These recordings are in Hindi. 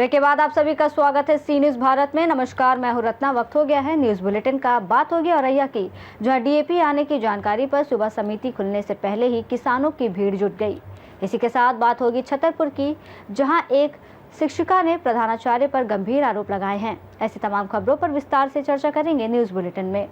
ब्रेक के बाद आप सभी का स्वागत है सी न्यूज भारत में। नमस्कार, मैं हूं रत्ना। वक्त हो गया है न्यूज बुलेटिन का। बात होगी औरैया की, जहां डीएपी आने की जानकारी पर सुबह समिति खुलने से पहले ही किसानों की भीड़ जुट गई। इसी के साथ बात होगी छतरपुर की, जहां एक शिक्षिका ने प्रधानाचार्य पर गंभीर आरोप लगाए हैं। ऐसी तमाम खबरों पर विस्तार से चर्चा करेंगे न्यूज बुलेटिन में।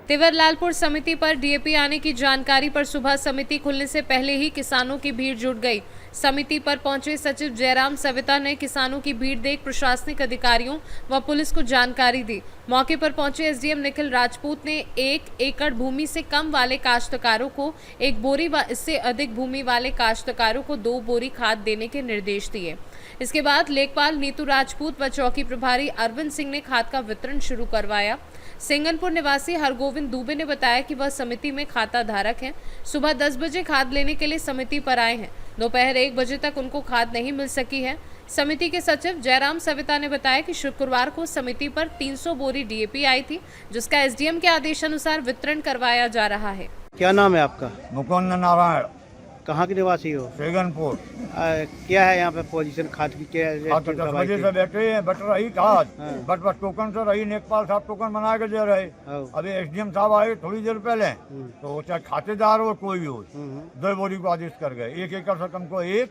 तिवरलालपुर समिति पर डीएपी आने की जानकारी पर सुबह समिति खुलने से पहले ही किसानों की भीड़ जुट गई। समिति पर पहुंचे सचिव जयराम सविता ने किसानों की भीड़ देख प्रशासनिक अधिकारियों व पुलिस को जानकारी दी। मौके पर पहुंचे एसडीएम निखिल राजपूत ने 1 एकड़ भूमि से कम वाले काश्तकारों को 1 बोरी व इससे अधिक भूमि वाले काश्तकारों को 2 बोरी खाद देने के निर्देश दिए। इसके बाद लेखपाल नीतू राजपूत व चौकी प्रभारी अरविंद सिंह ने खाद का वितरण शुरू करवाया। सिंगनपुर निवासी हरगोविंद दुबे ने बताया कि वह समिति में खाता धारक हैं। सुबह 10 बजे खाद लेने के लिए समिति पर आए हैं। दोपहर 1 बजे तक उनको खाद नहीं मिल सकी है। समिति के सचिव जयराम सविता ने बताया कि शुक्रवार को समिति पर 300 बोरी डीएपी आई थी, जिसका एसडीएम के आदेशानुसार वितरण करवाया जा रहा है। क्या नाम है आपका? मुकुंद नारायण। कहाँ के निवासी हो? सेगनपुर। क्या है यहाँ पे पोजीशन खाद की? क्या 10 बजे से बैठे हैं, बट रही खाद, बट टोकन से रही। लेखपाल साहब टोकन बना के दे रहे। अभी एसडीएम साहब आए थोड़ी देर पहले, तो चाहे खातेदार हो कोई हो, 2 बोरी को आदेश कर गए। 1 एकड़ से कम को 1,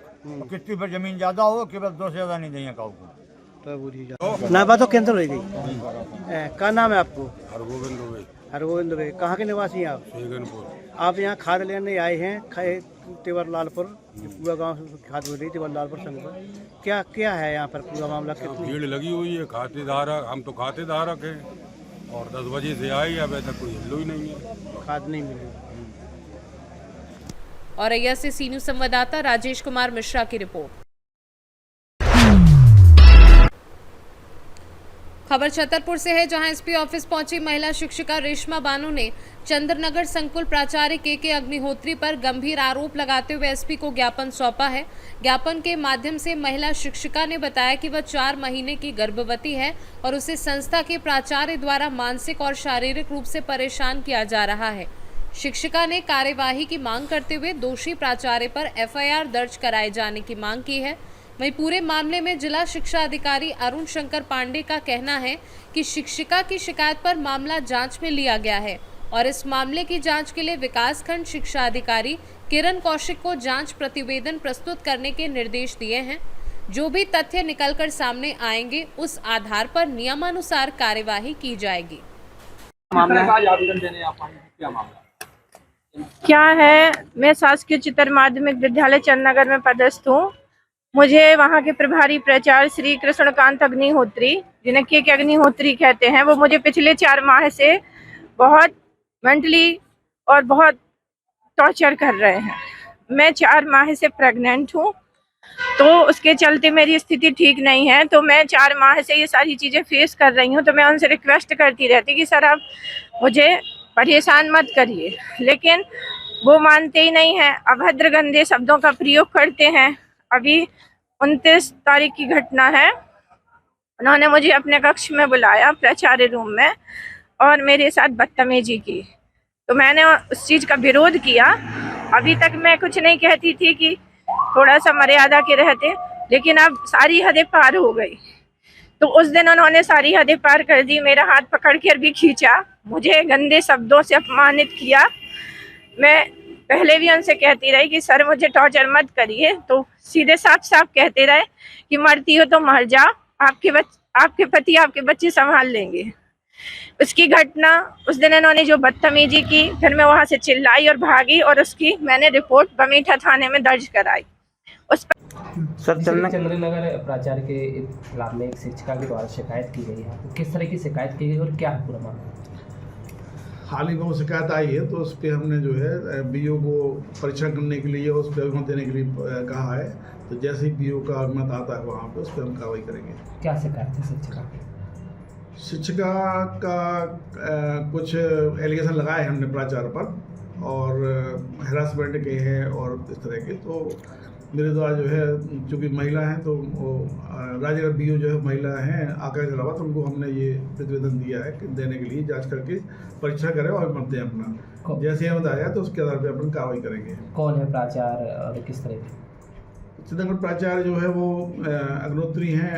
कितनी पर जमीन ज्यादा हो केवल 2 से ज्यादा नहीं देंगे काऊ को। ना बात तो कैंसिल हो गई। क्या नाम है आपको? हरगोविंद दुबे। हरगोविंद दुबे। कहाँ के निवासी हैं आप? सेगनपुर। आप यहाँ खाद लेने आए हैं तिवरलालपुर, पूरा गांव खाद मिल रही तिवरलालपुर संघ पर। क्या क्या है यहाँ पर पूरा मामला? कितनी भीड़ लगी हुई है। खातेधारक, हम तो खातेधारक हैं और 10 बजे से आई, अब तक कोई हिल्लो ही नहीं है, खाद नहीं मिली। औरैया से सी न्यूज संवाददाता राजेश कुमार मिश्रा की रिपोर्ट। खबर छतरपुर से है, जहां एसपी ऑफिस पहुंची महिला शिक्षिका रेशमा बानो ने चंद्रनगर संकुल प्राचार्य के अग्निहोत्री पर गंभीर आरोप लगाते हुए एसपी को ज्ञापन सौंपा है। ज्ञापन के माध्यम से महिला शिक्षिका ने बताया कि वह 4 महीने की गर्भवती है और उसे संस्था के प्राचार्य द्वारा मानसिक और शारीरिक रूप से परेशान किया जा रहा है। शिक्षिका ने कार्यवाही की मांग करते हुए दोषी प्राचार्य पर एफआईआर दर्ज कराए जाने की मांग की है। वहीं पूरे मामले में जिला शिक्षा अधिकारी अरुण शंकर पांडे का कहना है कि शिक्षिका की शिकायत पर मामला जांच में लिया गया है और इस मामले की जांच के लिए विकासखंड शिक्षा अधिकारी किरण कौशिक को जांच प्रतिवेदन प्रस्तुत करने के निर्देश दिए हैं। जो भी तथ्य निकलकर सामने आएंगे उस आधार पर नियमानुसार कार्यवाही की जाएगी। क्या है, मैं शासकीय उच्चतर माध्यमिक विद्यालय चंद्रनगर में पदस्थ हूँ। मुझे वहाँ के प्रभारी प्राचार्य श्री कृष्णकांत अग्निहोत्री, जिन्हें के अग्निहोत्री कहते हैं, वो मुझे पिछले 4 माह से बहुत मेंटली और बहुत टॉर्चर कर रहे हैं। मैं 4 माह से प्रेग्नेंट हूँ, तो उसके चलते मेरी स्थिति ठीक नहीं है। तो मैं 4 माह से ये सारी चीज़ें फेस कर रही हूँ। तो मैं उनसे रिक्वेस्ट करती रहती कि सर आप मुझे परेशान मत करिए, लेकिन वो मानते ही नहीं हैं। अभद्र गंदे शब्दों का प्रयोग करते हैं। अभी 29 तारीख की घटना है, उन्होंने मुझे अपने कक्ष में बुलाया प्राचार्य रूम में और मेरे साथ बदतमीजी की। तो मैंने उस चीज़ का विरोध किया। अभी तक मैं कुछ नहीं कहती थी कि थोड़ा सा मर्यादा के रहते, लेकिन अब सारी हदें पार हो गई। तो उस दिन उन्होंने सारी हदें पार कर दी। मेरा हाथ पकड़ कर भी खींचा, मुझे गंदे शब्दों से अपमानित किया। मैं पहले भी उनसे कहती रही कि सर मुझे टॉर्चर मत करिए, तो सीधे साफ साफ कहते रहे कि मरती हो तो मर जाओ, आपके पति आपके बच्चे संभाल लेंगे। उसकी घटना उस दिन इन्होंने जो बदतमीजी की, फिर मैं वहां से चिल्लाई और भागी और उसकी मैंने रिपोर्ट बमीठा थाने में दर्ज कराई। उस पर सर चंद्रनगर प्राचार्य के खिलाफ में एक शिक्षिका के द्वारा शिकायत की गई है, तो किस तरह की शिकायत की गई और क्या है पूरा मामला? हाल ही में वो शिकायत आई है, तो उस पर हमने जो है बीओ को परीक्षण करने के लिए, उस पर अभिमत देने के लिए कहा है। तो जैसे ही बीओ का अभिमत आता है वहाँ पे उस पर हम कार्रवाई करेंगे। क्या शिकायत है शिक्षिका की? शिक्षिका का कुछ एलिगेशन लगाए हैं हमने प्राचार्य पर और हैरासमेंट के हैं और इस तरह के। तो मेरे द्वारा जो है, चूँकि महिला हैं तो वो राजनगर बीओ जो है महिला हैं आकाश रावत, उनको हमने ये प्रतिवेदन दिया है कि देने के लिए जांच करके परीक्षा करें और मत दें अपना। जैसे हम बताया तो उसके आधार पर अपन कार्रवाई करेंगे। कौन है प्राचार्य और किस तरह की? चिदंबरम प्राचार्य जो है वो अग्निहोत्री हैं,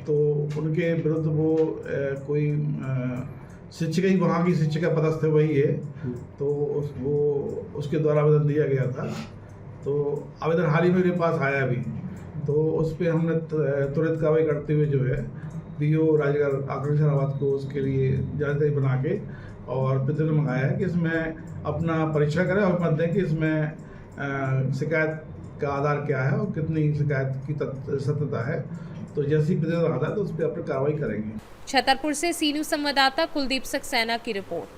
तो उनके विरुद्ध वो कोई शिक्षिका ही, वहाँ की शिक्षिका पदस्थ वही है, तो वो उसके द्वारा आवेदन दिया गया था। तो आवेदन हाल ही में मेरे पास आया भी, तो उस पर हमने तुरंत कार्रवाई करते हुए जो है BO राजगढ़ आकांक्षी आबाद को उसके लिए जानकारी बना के और प्रतिवेदन मंगाया है कि इसमें अपना परीक्षा करें और मत दें कि इसमें शिकायत का आधार क्या है और कितनी शिकायत की सत्यता है। तो जैसी प्रतिवेदन आता है तो उस पर अपनी कार्रवाई करेंगे। छतरपुर से सी न्यूज संवाददाता कुलदीप सक्सेना की रिपोर्ट।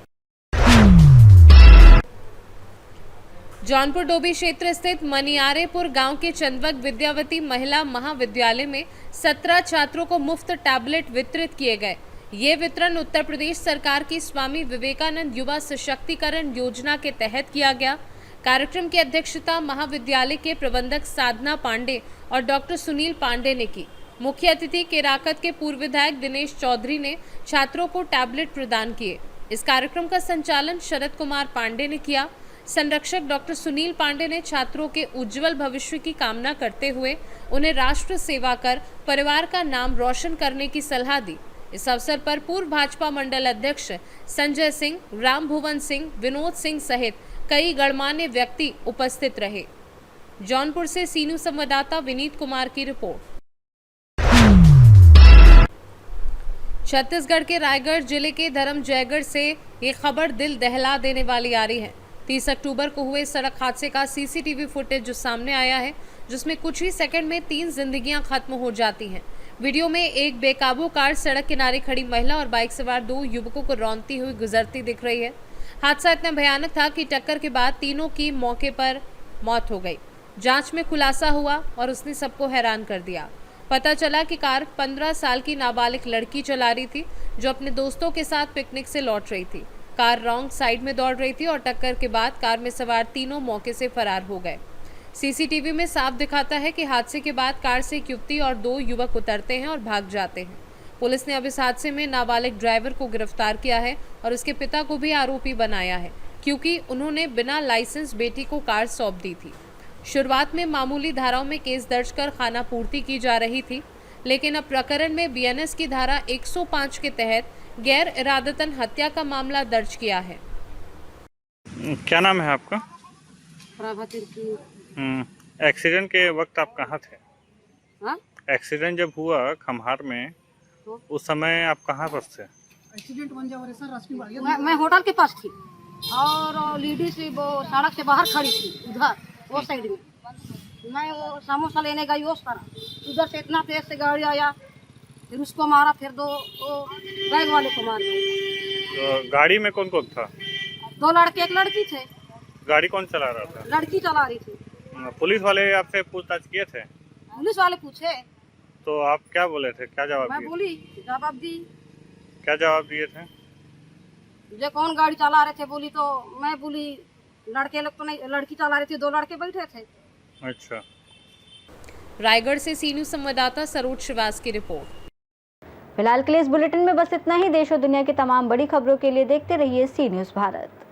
जौनपुर डोभी क्षेत्र स्थित मनियारेपुर गांव के चंदवक विद्यावती महिला महाविद्यालय में 17 छात्रों को मुफ्त टैबलेट वितरित किए गए। ये वितरण उत्तर प्रदेश सरकार की स्वामी विवेकानंद युवा सशक्तिकरण योजना के तहत किया गया। कार्यक्रम की अध्यक्षता महाविद्यालय के प्रबंधक साधना पांडे और डॉक्टर सुनील पांडे ने की। मुख्य अतिथि केराकत के पूर्व विधायक दिनेश चौधरी ने छात्रों को टैबलेट प्रदान किए। इस कार्यक्रम का संचालन शरद कुमार पांडे ने किया। संरक्षक डॉक्टर सुनील पांडे ने छात्रों के उज्जवल भविष्य की कामना करते हुए उन्हें राष्ट्र सेवा कर परिवार का नाम रोशन करने की सलाह दी। इस अवसर पर पूर्व भाजपा मंडल अध्यक्ष संजय सिंह, राम भुवन सिंह, विनोद सिंह सहित कई गणमान्य व्यक्ति उपस्थित रहे। जौनपुर से सी न्यूज संवाददाता विनीत कुमार की रिपोर्ट। छत्तीसगढ़ के रायगढ़ जिले के धर्म जयगढ़ से ये खबर दिल दहला देने वाली आ रही है। 30 अक्टूबर को हुए सड़क हादसे का CCTV फुटेज जो सामने आया है, जिसमें कुछ ही सेकंड में 3 जिंदगियां खत्म हो जाती हैं। वीडियो में एक बेकाबू कार सड़क किनारे खड़ी महिला और बाइक सवार 2 युवकों को रौंदती हुई गुजरती दिख रही है। हादसा इतना भयानक था कि टक्कर के बाद तीनों की मौके पर मौत हो गई। जांच में खुलासा हुआ और उसने सबको हैरान कर दिया। पता चला कि कार 15 साल की नाबालिग लड़की चला रही थी, जो अपने दोस्तों के साथ पिकनिक से लौट रही थी। कार रॉन्ग साइड में दौड़ रही थी और टक्कर के बाद कार में सवार तीनों मौके से फरार हो गए। CCTV में साफ दिखाता है कि हादसे के बाद कार से एक युवती और 2 युवक उतरते हैं और भाग जाते हैं। पुलिस ने अब इस हादसे में नाबालिग ड्राइवर को गिरफ्तार किया है और उसके पिता को भी आरोपी बनाया है, क्योंकि उन्होंने बिना लाइसेंस बेटी को कार सौंप दी थी। शुरुआत में मामूली धाराओं में केस दर्ज कर खानापूर्ति की जा रही थी, लेकिन अब प्रकरण में BNS की धारा 105 के तहत गैर इरादतन हत्या का मामला दर्ज किया है। क्या नाम है आपका? प्रभाती की। एक्सीडेंट के वक्त आप कहाँ थे? हाँ? एक्सीडेंट जब हुआ खम्हार में, तो? उस समय आप कहाँ पर थे? मैं होटल के पास थी और लेडीज वो सड़क से बाहर खड़ी थी, उधर वो साइड में। मैं वो समोसा लेने गई उस तरह, उधर से इतना तेज से गाड़ी आया, फिर उसको मारा, फिर 2 बैग वाले को मार दिया। तो गाड़ी में कौन कौन था? 2 लड़के 1 लड़की थे। गाड़ी कौन चला रहा था? लड़की चला रही थी। पुलिस वाले आपसे पूछताछ किए थे? पुलिस वाले पूछे तो आप क्या बोले थे? क्या जवाब मैं दिए? बोली, जवाब दी। क्या जवाब दिए थे? मुझे कौन गाड़ी चला रहे थे बोली, तो मैं बोली लड़के लोग तो नहीं, लड़की चला रही थी, 2 लड़के बैठे थे। अच्छा। रायगढ़ से सी न्यूज संवाददाता सरोज श्रीवास की रिपोर्ट। फिलहाल के लिए इस बुलेटिन में बस इतना ही। देश और दुनिया की तमाम बड़ी खबरों के लिए देखते रहिए सी न्यूज भारत।